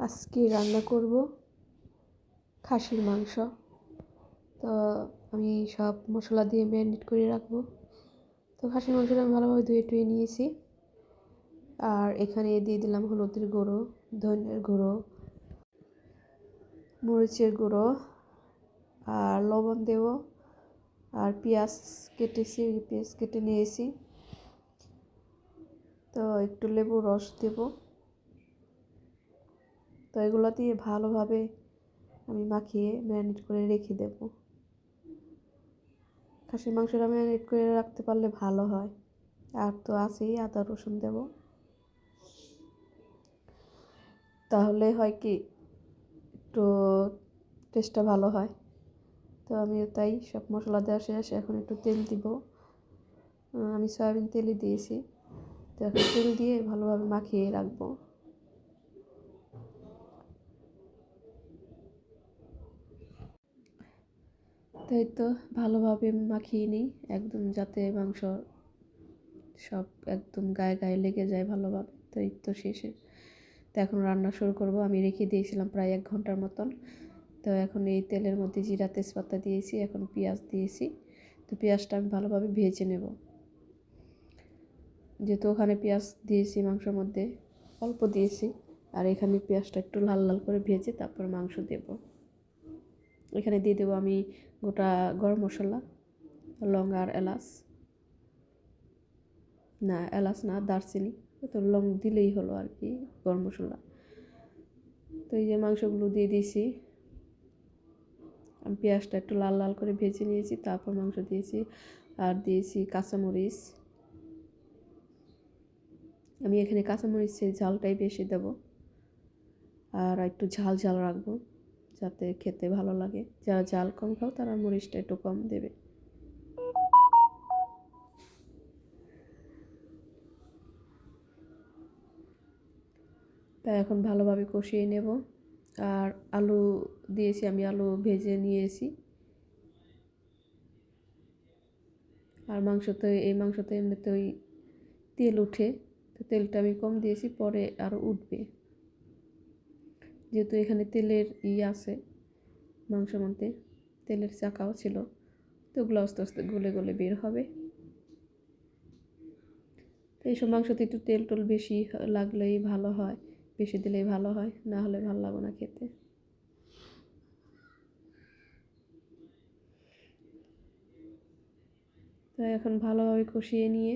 আজকে রান্না করব খাসির মাংস। তো আমি সব মশলা দিয়ে ম্যারিনেট করে রাখবো। তো খাসির মাংসটা আমি ভালোভাবে ধুয়ে নিয়েছি। আর এখানে দিয়ে দিলাম হলুদের গুঁড়ো, ধনিয়ার গুঁড়ো, মরিচের গুঁড়ো আর লবণ দেব। আর পেঁয়াজ কেটে নিয়েছি। তো একটু লেবু রস দেব। তো এগুলো দিয়ে ভালোভাবে আমি মাখিয়ে ম্যারিনেট করে রেখে দেব। খাসির মাংসটা ম্যারিনেট করে রাখতে পারলে ভালো হয়। আর তো আছেই, আদা রসুন দেব, তাহলে হয় কি একটু টেস্টটা ভালো হয়। তো আমি তাই সব মশলা দেওয়া শেষ। এখন একটু তেল দিব। আমি সয়াবিন তেলই দিয়েছি। তো এখন তেল দিয়ে ভালোভাবে মাখিয়ে রাখবো। তাই তো ভালোভাবে মাখিয়ে নিই একদম, যাতে মাংস সব একদম গায়ে গায়ে লেগে যায় ভালোভাবে। তো এই তো শেষে। তো এখন রান্না শুরু করব। আমি রেখে দিয়েছিলাম প্রায় 1 ঘন্টার মতন। তো এখন এই তেলের মধ্যে জিরা তেজপাতা দিয়েছি, এখন পেঁয়াজ দিয়েছি। তো পেঁয়াজটা আমি ভালোভাবে ভেজে নেব। যেহেতু ওখানে পেঁয়াজ দিয়েছি মাংসের মধ্যে, অল্প দিয়েছি। আর এখানে পেঁয়াজটা একটু লাল লাল করে ভেজে তারপর মাংস দেব। এখানে দিয়ে দেবো আমি গোটা গরম মশলা, লং আর এলাচ, না এলাচ না, দারচিনি। তো লং দিলেই হলো আর কি, গরম মশলা। তো এই যে মাংসগুলো দিয়ে দিয়েছি। আমি পেঁয়াজটা একটু লাল লাল করে ভেজে নিয়েছি, তারপর মাংস দিয়েছি। আর দিয়েছি কাঁচামরিচ। আমি এখানে কাঁচামরিচের ঝালটাই বেশি দেব। আর একটু ঝাল ঝাল রাখবো যাতে খেতে ভালো লাগে। যারা ঝাল কম খাও তারা মরিচটা একটু কম দেবে। তাই এখন ভালোভাবে কষিয়ে নেব। আর আলু দিয়েছি, আমি আলু ভেজে নিয়েছি। আর এই মাংসতে এমনিতেই তেল উঠে, তো তেলটা আমি কম দিয়েছি, পরে আরও উঠবে। যেহেতু এখানে তেলের আছে মাংসের মধ্যে, তেলের চাকাও ছিল, তো ওগুলো আস্তে আস্তে গলে গলে বের হবে। তো এইসব মাংসতে একটু তেল টোল বেশি লাগলেই ভালো হয়, বেশি দিলেই ভালো হয়, না হলে ভালো লাগে না খেতে। তো এখন ভালোভাবে কষিয়ে নিয়ে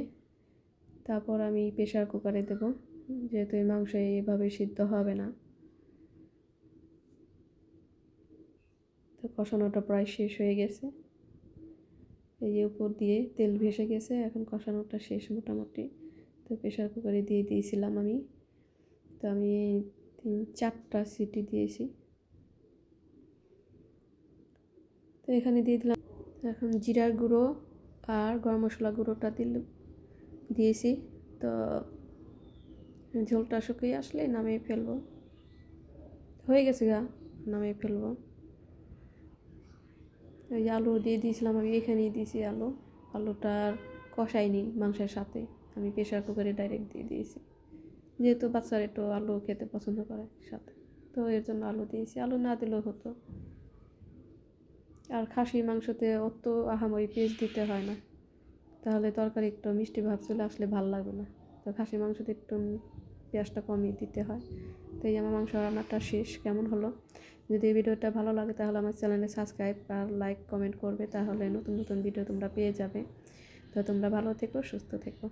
তারপর আমি প্রেসার কুকারে দেব, যেহেতু এই মাংস এইভাবে সিদ্ধ হবে না। তো কষানোটা প্রায় শেষ হয়ে গেছে। এই যে উপর দিয়ে তেল ভেসে গেছে, এখন কষানোটা শেষ মোটামুটি। তো প্রেসার কুকারে দিয়ে দিয়েছিলাম আমি। তো আমি 4টা সিটি দিয়েছি। তো এখানে দিয়ে দিলাম এখন জিরার গুঁড়ো আর গরম মশলা গুঁড়োটা দিয়েছি। তো ঝোলটা শুকিয়ে আসলে নামিয়ে ফেলবো। হয়ে গেছে নামিয়ে ফেলবো। ওই যে আলু দিয়ে দিয়েছিলাম আমি, এখানেই দিয়েছি আলুটা আর কষাইনি মাংসের সাথে, আমি প্রেসার কুকারে ডাইরেক্ট দিয়ে দিয়েছি। যেহেতু বাচ্চারা একটু আলু খেতে পছন্দ করে সাথে, তো এর জন্য আলু দিয়েছি। আলু না দিলেও হতো। আর খাসির মাংসতে অত আহামরি পেঁয়াজ দিতে হয় না, তাহলে তরকারি একটু মিষ্টি ভাব চলে আসলে ভালো লাগবে না। তো খাসির মাংসতে একটু পেঁয়াজটা কমই দিতে হয়। তো এই আমার মাংস রান্নাটা শেষ। কেমন হলো? যদি এই ভিডিওটা ভালো লাগে তাহলে আমার চ্যানেলে সাবস্ক্রাইব আর লাইক কমেন্ট করবে, তাহলে নতুন নতুন ভিডিও তোমরা পেয়ে যাবে। তো তোমরা ভালো থেকো, সুস্থ থেকো।